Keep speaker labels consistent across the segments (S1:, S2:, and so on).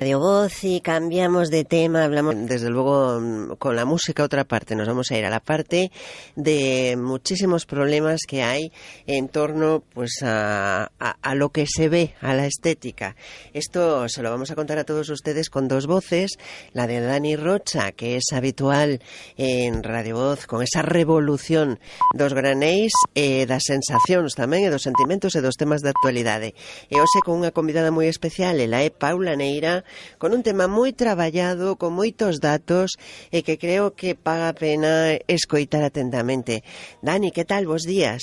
S1: Radio Voz y cambiamos de tema, hablamos desde luego con la música otra parte, nos vamos a ir a la parte de muchísimos problemas que hay en torno pues a lo que se ve, a la estética. Esto se lo vamos a contar a todos ustedes con dos voces, la de Dani Rocha, que es habitual en Radio Voz, con esa revolución dos granéis, das sensacións tamén e dos sentimentos e dos temas de actualidade. E hoxe con unha convidada moi especial, ela é Paula Neira, con un tema moi traballado, con moitos datos e que creo que paga a pena escoitar atentamente. Dani, que tal? Bos días.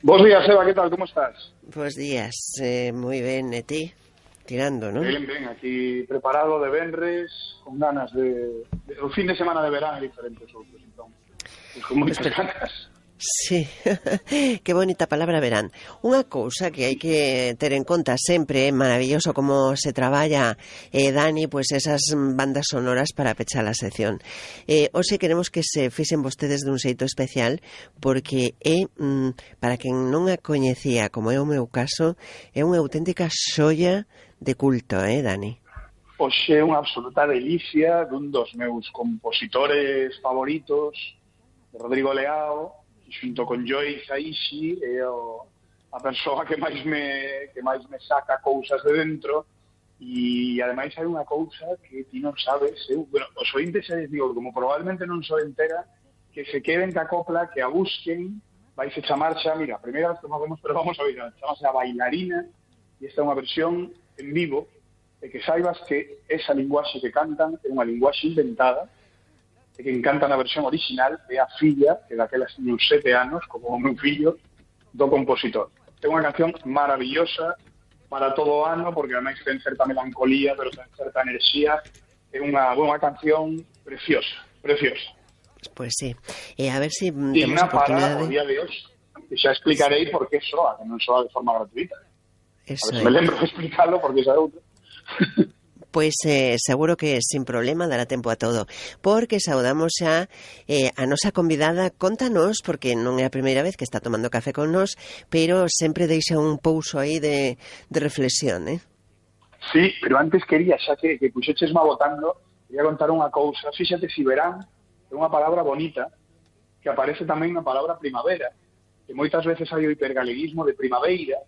S2: Bos días, Eva, que tal? Como estás?
S1: Bos días, moi ben, e ti? Tirando, non?
S2: Ben, aquí preparado de venres, con ganas de o fin de semana de verán e diferentes outros, entón, pues con moitas ganas.
S1: Sí, que bonita palabra verán. Unha cousa que hai que ter en conta sempre, é maravilloso como se traballa, Dani, pois esas bandas sonoras para pechar a sección. Hoxe queremos que se fixen vostedes dun xeito especial, porque é, para quen non a coñecía, como é o meu caso, é unha auténtica xoia de culto, Dani?
S2: Hoxe é unha absoluta delicia dun dos meus compositores favoritos, de Rodrigo Leao, xunto con Joey Hisaishi, é a persoa que máis me saca cousas de dentro, e ademais hai unha cousa que ti non sabes, bueno, os ointes xa les digo, como probablemente non so entera, que se queden ca copla, que a busquen, vais a chamar xa, mira, a primeira vez que facemos, pero vamos a ver, chamase a Bailarina, e esta é unha versión en vivo, e que saibas que esa linguaxe que cantan é unha linguaxe inventada, que encanta na versión original é a filla, que daquelas tiña uns 7 anos, como o meu fillo, do compositor. É unha canción maravillosa para todo o ano, porque ademais ten certa melancolía, pero ten certa enerxía. É unha canción preciosa, preciosa.
S1: Pois sí. E a ver se temos
S2: digna
S1: oportunidade.
S2: Para o día de hoxe. Que xa explicarei por que soa, que non soa de forma gratuita.
S1: Eso
S2: a ver se me lembro de explicarlo, porque xa é outro.
S1: Pois seguro que sin problema dará tempo a todo, porque saudamos xa a nosa convidada. Contanos, porque non é a primeira vez que está tomando café con nós, pero sempre deixa un pouso aí de reflexión,
S2: Sí, pero antes quería, xa que puxeches má botando, quería contar unha cousa. Fíxate, si verán é unha palabra bonita, que aparece tamén na palabra primavera, que moitas veces hai o hipergaleguismo de primaveira,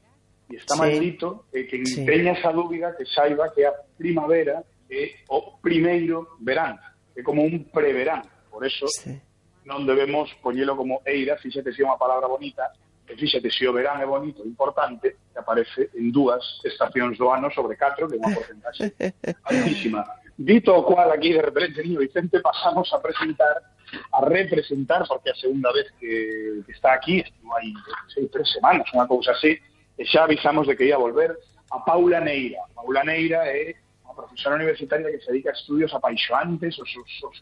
S2: e está maldito, que teña esa dúbida que saiba que a primavera é o primeiro verán, é como un preverán, por eso non debemos poñelo como eira. Fíxate se é unha palabra bonita, e fíxate se o verán é bonito, importante, que aparece en 2 estacións do ano sobre 4, que é unha porcentaxe altísima. Dito o cual, aquí de repente, niño Vicente, pasamos a representar, porque a segunda vez que está aquí, estivo aí 3 semanas, unha cousa así, e xa avisamos de que ia volver, a Paula Neira. Paula Neira é unha profesora universitaria que se dedica a estudios apaixoantes, os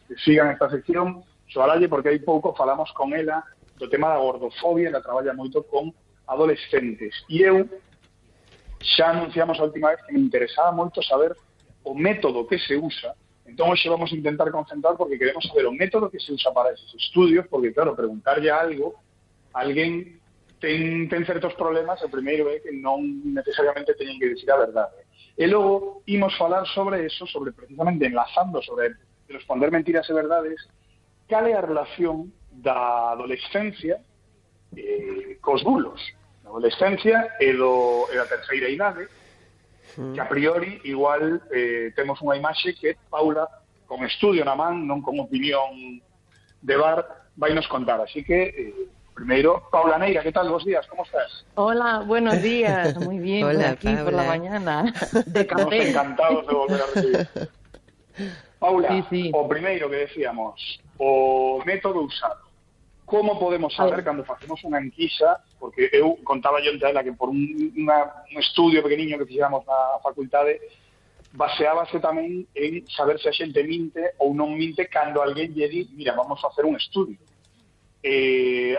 S2: que sigan esta sección, soalalle, porque hai pouco falamos con ela do tema da gordofobia, ela traballa moito con adolescentes. E eu xa anunciamos a última vez que me interesaba moito saber o método que se usa, entón hoxe vamos a intentar concentrar porque queremos saber o método que se usa para esos estudios, porque claro, preguntarlle algo a alguén ten certos problemas. O primeiro é que non necesariamente teñen que dicir a verdade. E logo imos falar sobre eso, sobre precisamente enlazando sobre responder mentiras e verdades, cal é a relación da adolescencia cos bulos. Da adolescencia e da terceira idade, que a priori igual temos unha imaxe que Paula, con estudio na man, non con opinión de bar, vai nos contar. Así que primeiro, Paula Neira, ¿qué tal? Buenos días, ¿cómo estás?
S3: Hola, buenos días, muy bien.
S1: Hola,
S3: aquí Paula. Por la mañana, de café.
S2: Estamos encantados de volver a recibir. Paula,
S3: sí.
S2: O primeiro que decíamos, o método usado. Como podemos saber cando facemos unha enquisa, porque eu contaba yo ela que por un estudio pequeniño que fixamos na facultade, baseábase tamén en saber se a xente minte ou non minte cando alguén lle di, mira, vamos a hacer un estudio.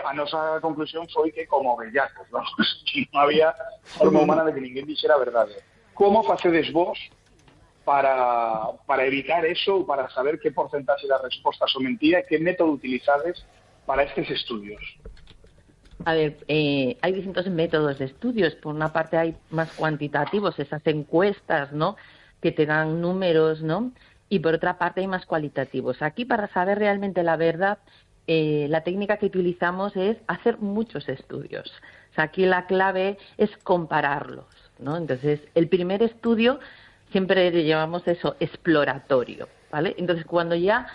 S2: A nosa conclusión foi que como bellacos, vamos, que non había forma humana de que ninguén dixera a verdade. Como facedes vos para evitar eso, para saber que porcentaxe das respostas son mentira e que método utilizades para estes estudios?
S3: A ver, hay distintos métodos de estudios. Por una parte hay más cuantitativos, esas encuestas, ¿no?, que te dan números, ¿no? Y por otra parte hay más cualitativos. Aquí, para saber realmente la verdad, la técnica que utilizamos es hacer muchos estudios. O sea, aquí la clave es compararlos, ¿no? Entonces, el primer estudio siempre le llamamos eso, exploratorio, ¿vale? Entonces, cuando ya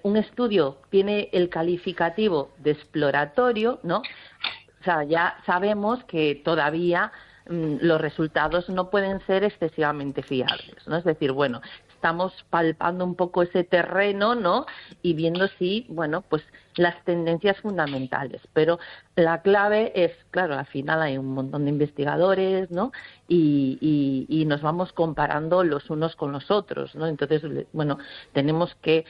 S3: un estudio tiene el calificativo de exploratorio, ¿no? O sea, ya sabemos que todavía los resultados no pueden ser excesivamente fiables, ¿no? Es decir, bueno, estamos palpando un poco ese terreno, ¿no? Y viendo si, bueno, pues las tendencias fundamentales. Pero la clave es, claro, al final hay un montón de investigadores, ¿no? Y nos vamos comparando los unos con los otros, ¿no? Entonces, bueno, tenemos que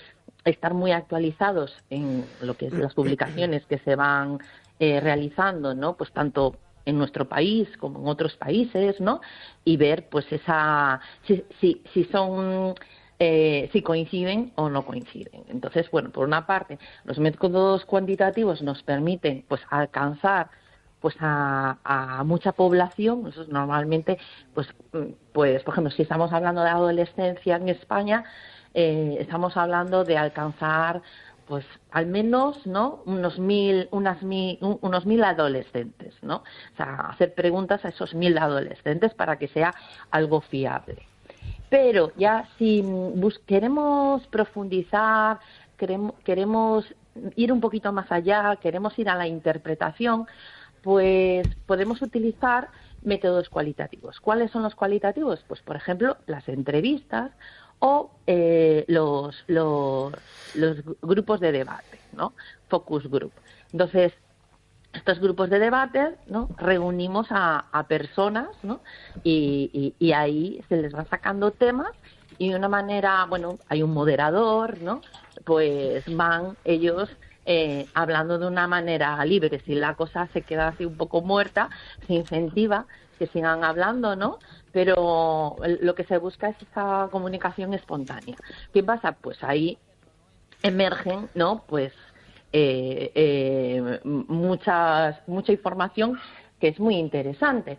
S3: estar muy actualizados en lo que es las publicaciones que se van realizando, ¿no? Pues tanto en nuestro país como en otros países, ¿no? Y ver, pues, si son si coinciden o no coinciden. Entonces, bueno, por una parte, los métodos cuantitativos nos permiten, pues, alcanzar pues a mucha población. Eso es normalmente, pues, por ejemplo, si estamos hablando de adolescencia en España, estamos hablando de alcanzar, pues, al menos, ¿no?, unos 1.000 adolescentes, ¿no? O sea, hacer preguntas a esos 1.000 adolescentes para que sea algo fiable. Pero ya si queremos profundizar, queremos ir un poquito más allá, queremos ir a la interpretación, pues podemos utilizar métodos cualitativos. ¿Cuáles son los cualitativos? Pues, por ejemplo, las entrevistas o los grupos de debate, ¿no? Focus group. Entonces, estos grupos de debate, ¿no?, reunimos a personas, ¿no?, y ahí se les van sacando temas y de una manera, bueno, hay un moderador, ¿no?, pues van ellos hablando de una manera libre. Si la cosa se queda así un poco muerta, se incentiva que sigan hablando, ¿no?, pero lo que se busca es esa comunicación espontánea. ¿Qué pasa? Pues ahí emergen, ¿no?, pues mucha información que es muy interesante.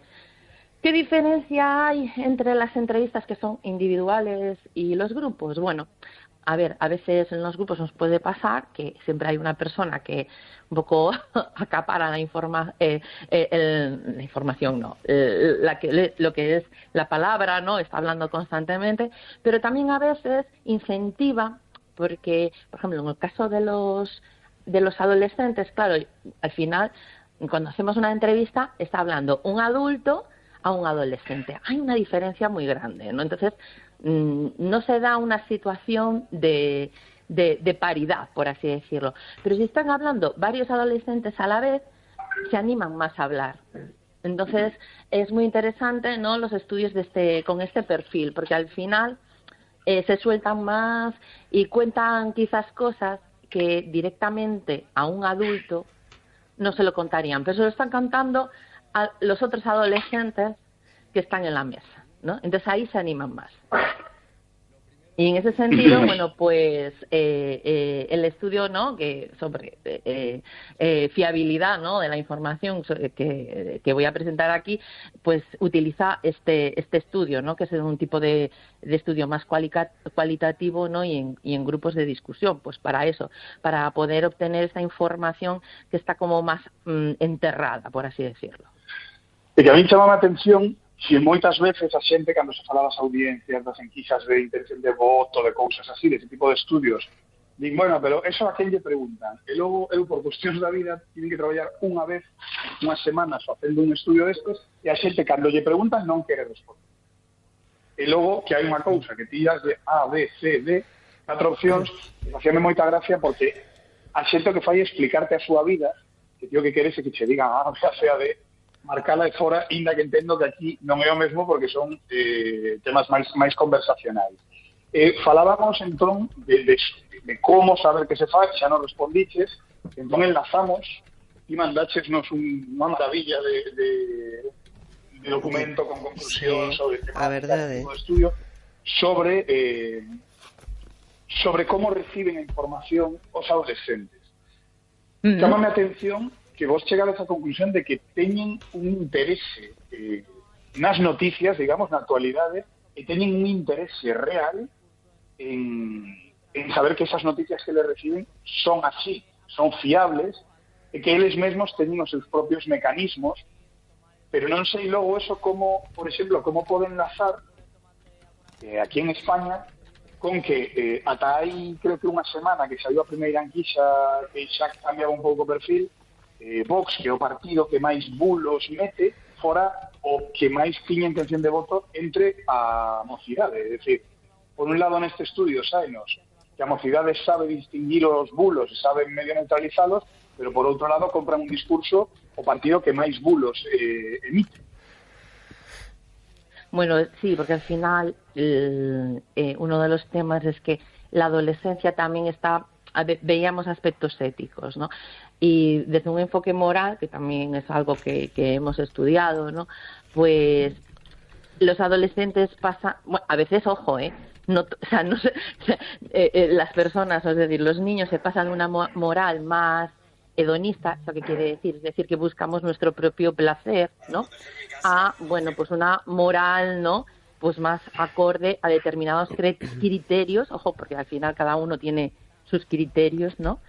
S3: ¿Qué diferencia hay entre las entrevistas que son individuales y los grupos? Bueno, a ver, a veces en los grupos nos puede pasar que siempre hay una persona que un poco acapara la información, no, lo que es la palabra, ¿no? Está hablando constantemente, pero también a veces incentiva, porque, por ejemplo, en el caso de los adolescentes, claro, al final, cuando hacemos una entrevista, está hablando un adulto a un adolescente. Hay una diferencia muy grande, ¿no? Entonces, no se da una situación de paridad, por así decirlo. Pero si están hablando varios adolescentes a la vez, se animan más a hablar. Entonces, es muy interesante, ¿no?, los estudios con este perfil, porque al final se sueltan más y cuentan quizás cosas que directamente a un adulto no se lo contarían, pero se lo están contando a los otros adolescentes que están en la mesa, ¿no? Entonces ahí se animan más. Y en ese sentido, bueno, pues el estudio, ¿no?, que sobre fiabilidad, ¿no?, de la información que voy a presentar aquí, pues utiliza este estudio, ¿no?, que es un tipo de estudio más cualitativo, ¿no?, y en grupos de discusión, pues para eso, para poder obtener esta información que está como más enterrada, por así decirlo.
S2: E que a mí chamaba a atención si moitas veces a xente, cando se fala das audiencias, das enquisas de intención de voto, de cousas así, desse tipo de estudios, din, bueno, pero eso a quen lle preguntan? E logo, eu, por cuestións da vida, tiven que traballar unha vez, unhas semanas, facendo un estudio destes, e a xente, cando lle preguntan, non quere responder. E logo, que hai unha cousa, que tiras de A, B, C, D, 4 opcións, e facíame moita gracia, porque a xente o que fai é explicarte a súa vida, que tío que queres é que che digan A, B, C, A, D, marcala de fora, inda que entendo que aquí non é o mesmo porque son temas máis conversacionais. Falábamos entón de como saber que se fai, xa nos respondiches, entón enlazamos e mandáchesnos unha maravilla de documento con conclusión, sí, sobre temática de estudio, sobre como reciben a información os adolescentes. Chámame a atención que vos chegades a conclusión de que teñen un interese nas noticias, digamos, na actualidade, e teñen un interese real en saber que esas noticias que le reciben son así, son fiables, e que eles mesmos teñen os seus propios mecanismos, pero non sei logo eso como, por exemplo, como poden enlazar aquí en España con que ata hai, creo que unha semana que saiu a primeira enquisa que xa cambiaba un pouco o perfil, Vox, que é o partido que máis bulos mete, fora o que máis tiña intención de voto entre a mocidade. É dicir, por un lado neste estudio saenos que a mocidade sabe distinguir os bulos e sabe medio neutralizalos, pero por outro lado compran un discurso o partido que máis bulos emite.
S3: Bueno, sí, porque al final uno de los temas es que la adolescencia también está, veíamos aspectos éticos, ¿no? Y desde un enfoque moral, que también es algo que hemos estudiado, ¿no? Pues los adolescentes pasan, bueno, a veces, ojo, no, o sea, no sé, las personas, es decir, los niños se pasan una moral más hedonista, ¿eso qué quiere decir? Es decir, que buscamos nuestro propio placer, ¿no? A, bueno, pues una moral, ¿no? Pues más acorde a determinados criterios, ojo, porque al final cada uno tiene sus criterios, ¿no?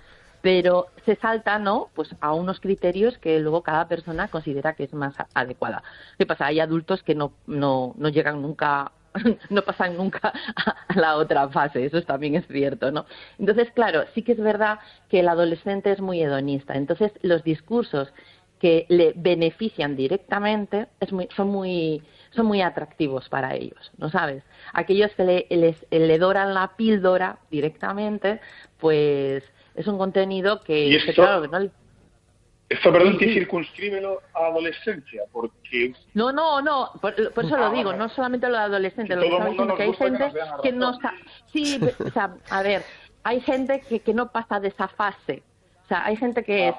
S3: Pero se salta, ¿no? Pues a unos criterios que luego cada persona considera que es más adecuada. ¿Qué pasa? Hay adultos que no llegan nunca, no pasan nunca a la otra fase, eso también es cierto, ¿no? Entonces, claro, sí que es verdad que el adolescente es muy hedonista. Entonces, los discursos que le benefician directamente son muy atractivos para ellos, ¿no sabes? Aquellos que le doran la píldora directamente, pues es un contenido que...
S2: ¿Y esto,
S3: claro, que no...
S2: esto, perdón, que circunscríbelo a adolescencia? Porque...
S3: No, por eso lo digo, no solamente lo de adolescente, lo que estaba diciendo, que hay gente que no está... Sí, o sea, a ver, hay gente que no pasa de esa fase. O sea, hay gente que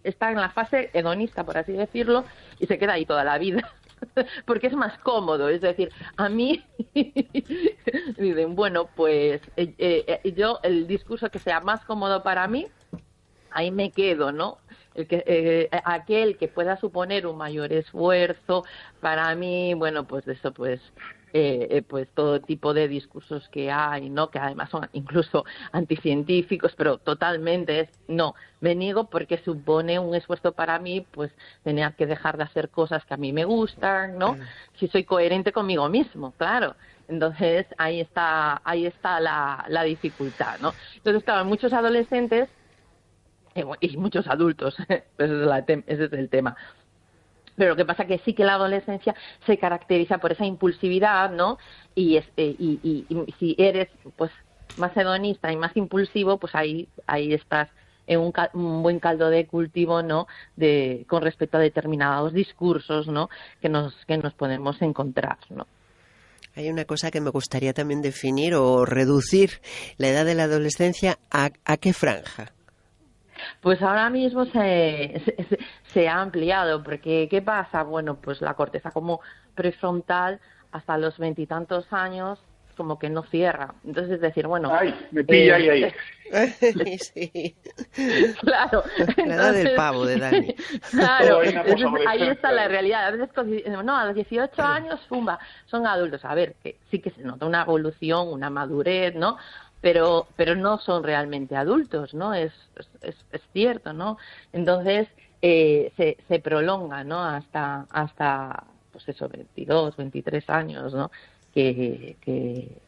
S3: está en la fase hedonista, por así decirlo, y se queda ahí toda la vida. Porque es más cómodo, es decir, a mí dicen, bueno, pues yo el discurso que sea más cómodo para mí, ahí me quedo, ¿no? Aquel que pueda suponer un mayor esfuerzo, para mí, bueno, pues eso, pues todo tipo de discursos que hay, ¿no? Que además son incluso anticientíficos, pero totalmente no, me niego porque supone un esfuerzo para mí, pues tener que dejar de hacer cosas que a mí me gustan, ¿no? Si soy coherente conmigo mismo, claro. Entonces ahí está la dificultad, ¿no? Entonces, claro, muchos adolescentes y muchos adultos, ese es el tema. Pero lo que pasa que sí que la adolescencia se caracteriza por esa impulsividad, ¿no? Y si eres pues más hedonista y más impulsivo, pues ahí estás en un buen caldo de cultivo, ¿no? Con respecto a determinados discursos, ¿no? Que nos podemos encontrar, ¿no?
S1: Hay una cosa que me gustaría también definir o reducir la edad de la adolescencia a qué franja.
S3: Pues ahora mismo se ha ampliado, porque ¿qué pasa? Bueno, pues la corteza como prefrontal hasta los 20 y tantos años como que no cierra. Entonces, es decir, bueno...
S2: ¡Ay, me pilla ahí!
S1: Sí.
S3: Claro.
S1: La edad del pavo de Dani.
S3: Claro, entonces, ahí está la realidad. A veces, no, a los 18 años, ¡pumba!, son adultos. A ver, que sí que se nota una evolución, una madurez, ¿no? Pero no son realmente adultos, ¿no? Es cierto, ¿no? Entonces se prolonga, ¿no? Hasta pues eso, 22, 23 años, ¿no? Que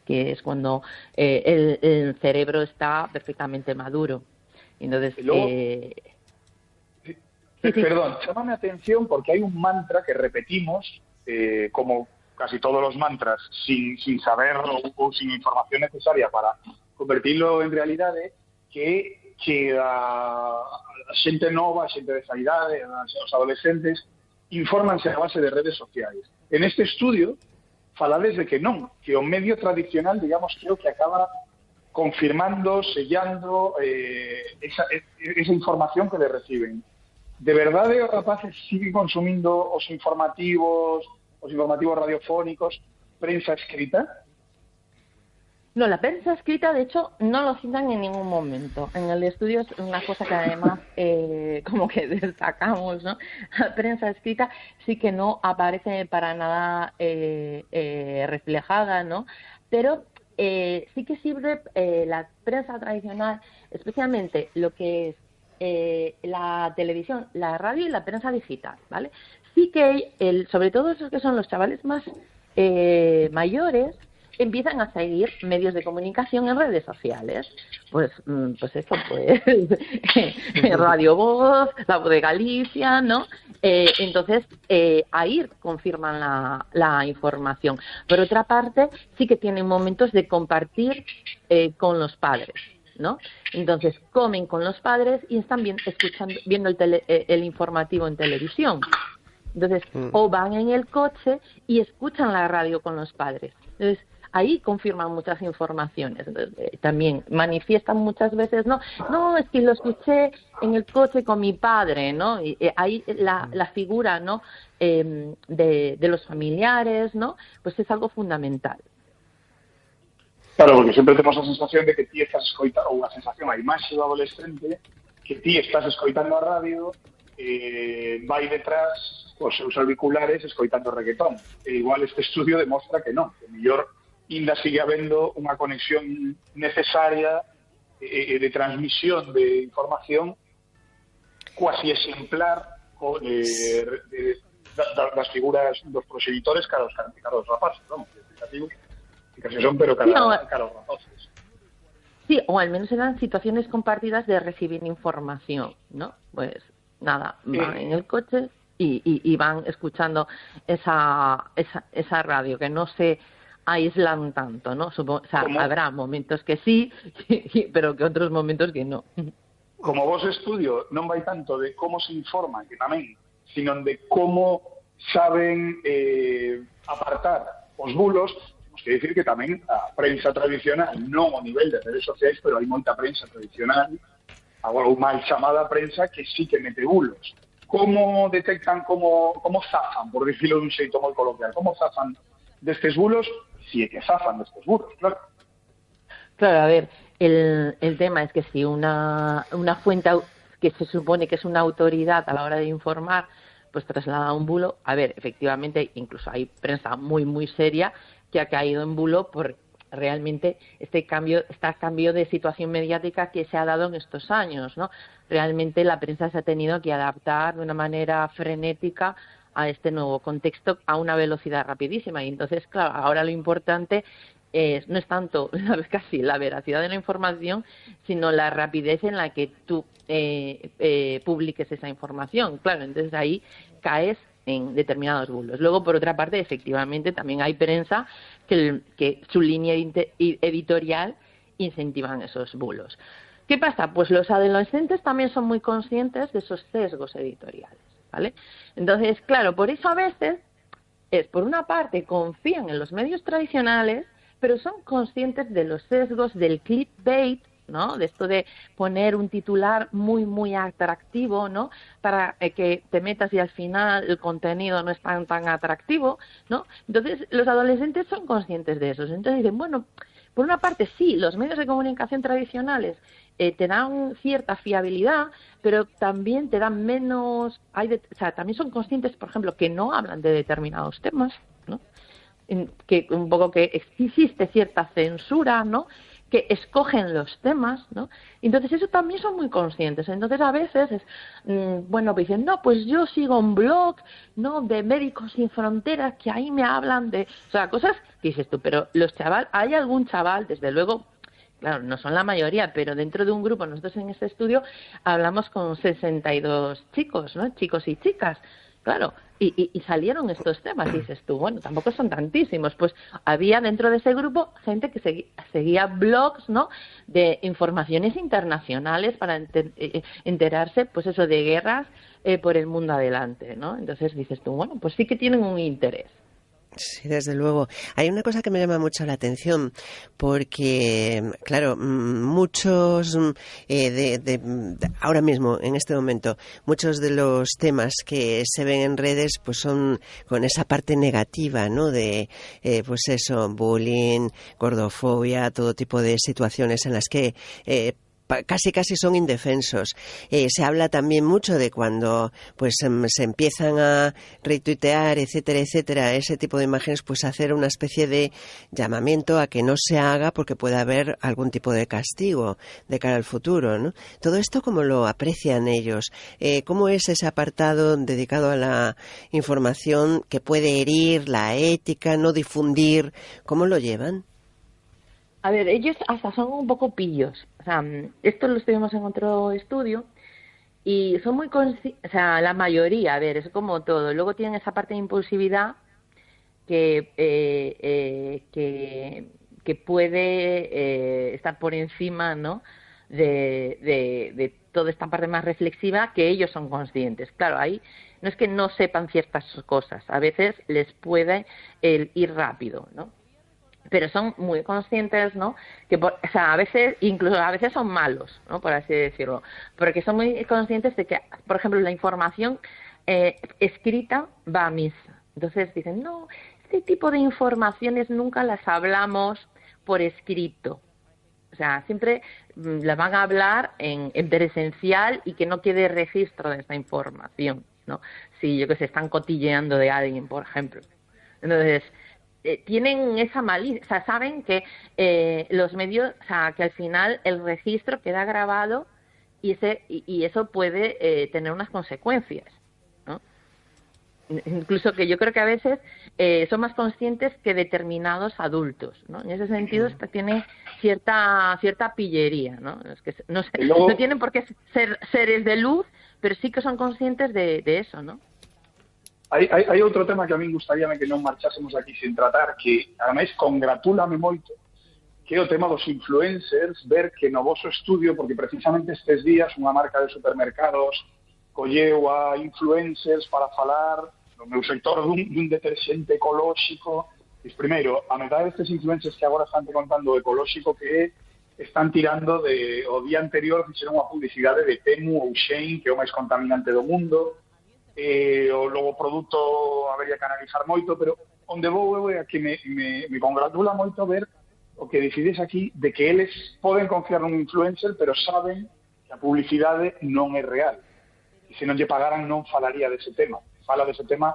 S3: es cuando el cerebro está perfectamente maduro. Entonces,
S2: perdón, llámame atención porque hay un mantra que repetimos, como casi todos los mantras, sin saberlo o sin información necesaria para convertirlo en realidade, que a xente nova, a xente desa idade, os adolescentes, infórmanse a base de redes sociais. En este estudio, falades de que non, que o medio tradicional, digamos, creo que acaba confirmando, sellando esa información que le reciben. De verdade os rapaces siguen consumindo os informativos radiofónicos, prensa escrita?
S3: No, la prensa escrita, de hecho, no lo citan en ningún momento. En el estudio es una cosa que además como que destacamos, ¿no? La prensa escrita sí que no aparece para nada reflejada, ¿no? Pero sí que sirve la prensa tradicional, especialmente lo que es la televisión, la radio y la prensa digital, ¿vale? Sí que sobre todo esos que son los chavales más mayores, empiezan a seguir medios de comunicación en redes sociales. Pues esto, pues Radio Voz, La Voz de Galicia, ¿no? Entonces, ahí confirman la información. Por otra parte, sí que tienen momentos de compartir con los padres, ¿no? Entonces, comen con los padres y están viendo el informativo en televisión. Entonces, o van en el coche y escuchan la radio con los padres. Entonces, ahí confirman muchas informaciones. También manifiestan muchas veces, no, es que lo escuché en el coche con mi padre, ¿no? Y ahí la figura, ¿no? De los familiares, ¿no? Pues es algo fundamental.
S2: Claro, porque sempre temos a sensación de que ti estás escoitando, ou a sensación, a imaxe do adolescente, que ti estás escoitando a radio, vai detrás os seus auriculares escoitando reggaetón. E igual este estudio demostra que non, que mellor ainda sigue habendo unha conexión necesaria de transmisión de información cuasi exemplar das figuras dos proxenitores cara aos rapaces, vamos, explicativos, que casi son, pero cara aos rapaces.
S3: Sí, o al menos eran situaciones compartidas de recibir información, ¿no? Pues nada, van en el coche y van escuchando esa radio, que no se aíslan tanto, ¿no? Habrá momentos que sí, pero que otros momentos que no.
S2: Como vos estudio non vai tanto de como se informan, que tamén, sino de como saben apartar os bulos. Temos que dicir que tamén a prensa tradicional, non ao nivel de redes sociais, pero hai moita prensa tradicional, agora ou mal chamada prensa, que sí que mete bulos. Como detectan, como zafan, por dicirlo dun xeito moi coloquial, como zafan destes bulos, si é que zafan destes bulos, claro.
S3: Claro, a ver, el tema es que si una fuente que se supone que es una autoridad a la hora de informar, pues traslada un bulo, a ver, efectivamente, incluso hay prensa muy, muy seria que ha caído en bulo por realmente este cambio de situación mediática que se ha dado en estos años, ¿no? Realmente la prensa se ha tenido que adaptar de una manera frenética a este nuevo contexto a una velocidad rapidísima. Y entonces, claro, ahora lo importante no es tanto casi la veracidad de la información, sino la rapidez en la que tú publiques esa información. Claro, entonces ahí caes en determinados bulos. Luego, por otra parte, efectivamente, también hay prensa que su línea editorial incentivan esos bulos. ¿Qué pasa? Pues los adolescentes también son muy conscientes de esos sesgos editoriales, ¿vale? Entonces, claro, por eso a veces por una parte, confían en los medios tradicionales, pero son conscientes de los sesgos del clickbait, ¿no? De esto de poner un titular muy, muy atractivo, ¿no? Para que te metas y al final el contenido no es tan atractivo, ¿no? Entonces, los adolescentes son conscientes de eso. Entonces dicen, bueno, por una parte sí, los medios de comunicación tradicionales te dan cierta fiabilidad, pero también te dan menos... también son conscientes, por ejemplo, que no hablan de determinados temas, ¿no? Que un poco que existe cierta censura, ¿no? Que escogen los temas, ¿no? Entonces eso también son muy conscientes. Entonces a veces pues dicen, no, pues yo sigo un blog, ¿no? De Médicos Sin Fronteras, que ahí me hablan de... O sea, cosas que dices tú, pero hay algún chaval, desde luego, claro, no son la mayoría, pero dentro de un grupo, nosotros en este estudio hablamos con 62 chicos, ¿no? Chicos y chicas. Claro, y salieron estos temas, y dices tú, bueno, tampoco son tantísimos. Pues había dentro de ese grupo gente que seguía blogs, ¿no? De informaciones internacionales para enterarse, pues eso, de guerras por el mundo adelante, ¿no? Entonces dices tú, bueno, pues sí que tienen un interés.
S1: Sí, desde luego. Hay una cosa que me llama mucho la atención porque, claro, muchos ahora mismo, en este momento, muchos de los temas que se ven en redes, pues son con esa parte negativa, ¿no? De, pues eso, bullying, gordofobia, todo tipo de situaciones en las que casi son indefensos. Se habla también mucho de cuando pues se empiezan a retuitear, etcétera, etcétera, ese tipo de imágenes, pues hacer una especie de llamamiento a que no se haga porque puede haber algún tipo de castigo de cara al futuro, ¿no? Todo esto, ¿cómo lo aprecian ellos? ¿Cómo es ese apartado dedicado a la información que puede herir la ética, no difundir? ¿Cómo lo llevan?
S3: A ver, ellos hasta son un poco pillos. O sea, esto lo estuvimos en otro estudio y son muy o sea, la mayoría, a ver, es como todo. Luego tienen esa parte de impulsividad que puede estar por encima, ¿no? De toda esta parte más reflexiva, que ellos son conscientes. Claro, ahí no es que no sepan ciertas cosas, a veces les puede ir rápido, ¿no? Pero son muy conscientes, ¿no? Que o sea, a veces, incluso a veces son malos, ¿no? Por así decirlo, porque son muy conscientes de que, por ejemplo, la información escrita va a misa. Entonces dicen, no, este tipo de informaciones nunca las hablamos por escrito. O sea, siempre las van a hablar en presencial y que no quede registro de esta información, ¿no? Si yo que sé, están cotilleando de alguien, por ejemplo. Entonces, tienen esa malicia, o sea, saben que los medios, o sea, que al final el registro queda grabado y eso puede tener unas consecuencias, ¿no? Incluso que yo creo que a veces son más conscientes que determinados adultos, ¿no? En ese sentido tiene cierta pillería, ¿no? Es que no tienen por qué ser seres de luz, pero sí que son conscientes de eso, ¿no?
S2: Hai outro tema que a min gustaríame que non marchásemos aquí sin tratar, que ademais congratúlame moito, que é o tema dos influencers, ver que no voso estudio, porque precisamente estes días unha marca de supermercados colleu a influencers para falar no meu sector dun deterxente ecolóxico. Pois primeiro, a metade destes influencers que agora están te contando o ecolóxico que están tirando o día anterior fixeron unha publicidade de Temu ou Shein, que é o máis contaminante do mundo. O logo produto habería que analizar moito, pero onde vou é a que me congratula moito ver o que decides aquí de que eles poden confiar nun influencer, pero saben que a publicidade non é real. E se non lle pagaran non falaría dese tema. Fala dese tema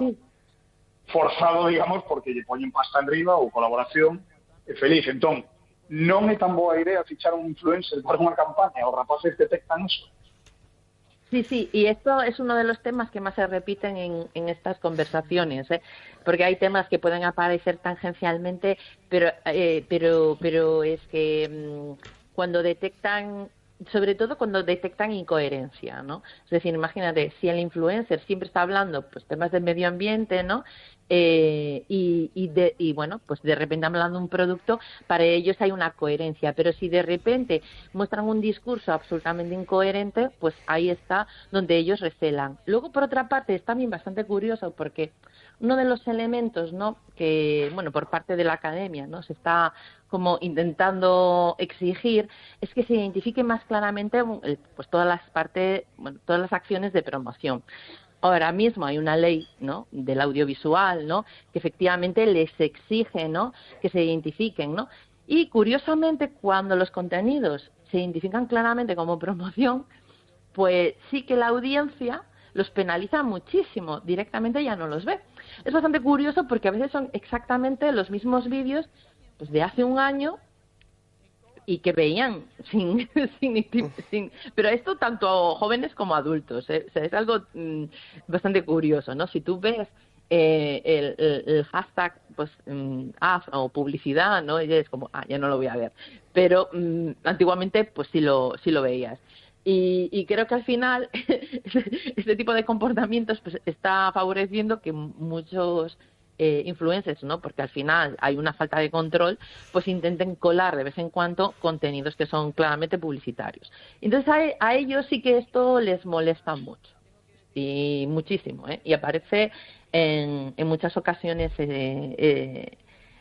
S2: forzado, digamos, porque lle poñen pasta en riba ou colaboración é feliz. Entón, non é tan boa idea fichar un influencer para unha campaña, os rapaces detectan eso.
S3: Sí, y esto es uno de los temas que más se repiten en estas conversaciones, ¿eh? Porque hay temas que pueden aparecer tangencialmente, pero es que cuando detectan, sobre todo cuando detectan incoherencia, ¿no? Es decir, imagínate, si el influencer siempre está hablando pues temas del medio ambiente, ¿no? Y bueno, pues de repente hablando de un producto, para ellos hay una coherencia, pero si de repente muestran un discurso absolutamente incoherente, pues ahí está donde ellos recelan. Luego, por otra parte, es también bastante curioso porque uno de los elementos, ¿no? Que, bueno, por parte de la academia, ¿no? Se está como intentando exigir es que se identifique más claramente pues todas las partes, bueno, todas las acciones de promoción. Ahora mismo hay una ley, ¿no? Del audiovisual, ¿no? Que efectivamente les exige, ¿no? Que se identifiquen, ¿no? Y curiosamente, cuando los contenidos se identifican claramente como promoción, pues sí que la audiencia los penaliza muchísimo, directamente ya no los ve. Es bastante curioso porque a veces son exactamente los mismos vídeos pues de hace un año y que veían sin pero esto tanto jóvenes como adultos, ¿eh? O sea, es algo bastante curioso, ¿no? Si tú ves el hashtag pues ad o publicidad, ¿no? Y es como, ya no lo voy a ver, pero antiguamente pues sí lo veías. Y creo que al final este tipo de comportamientos pues está favoreciendo que muchos influencers, ¿no? Porque al final hay una falta de control, pues intenten colar de vez en cuando contenidos que son claramente publicitarios. Entonces a ellos sí que esto les molesta mucho y muchísimo, ¿eh? Y aparece en muchas ocasiones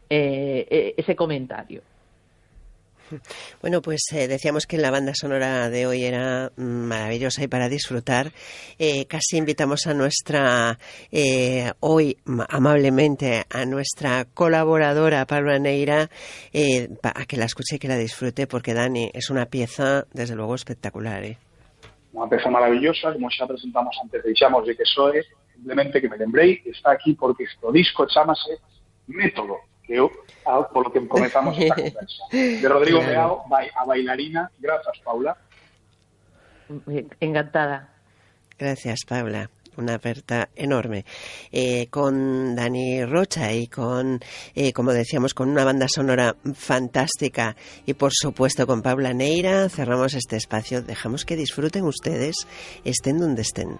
S3: ese comentario.
S1: Bueno, pues decíamos que la banda sonora de hoy era maravillosa y para disfrutar. Casi invitamos a nuestra, hoy amablemente, a nuestra colaboradora Paula Neira a que la escuche y que la disfrute, porque Dani, es una pieza desde luego espectacular.
S2: Unha peza maravillosa, como xa presentamos antes, deixamos de que soe, simplemente que me lembrei, está aquí porque este disco chamase Método, que eu, polo que comenzamos esta conversa. De Rodrigo Meao, a bailarina. Grazas, Paula.
S3: Encantada.
S1: Gracias, Paula. Una aperta enorme. Con Dani Rocha y con, como decíamos, con una banda sonora fantástica y, por supuesto, con Paula Neira, cerramos este espacio. Dejamos que disfruten ustedes, estén donde estén.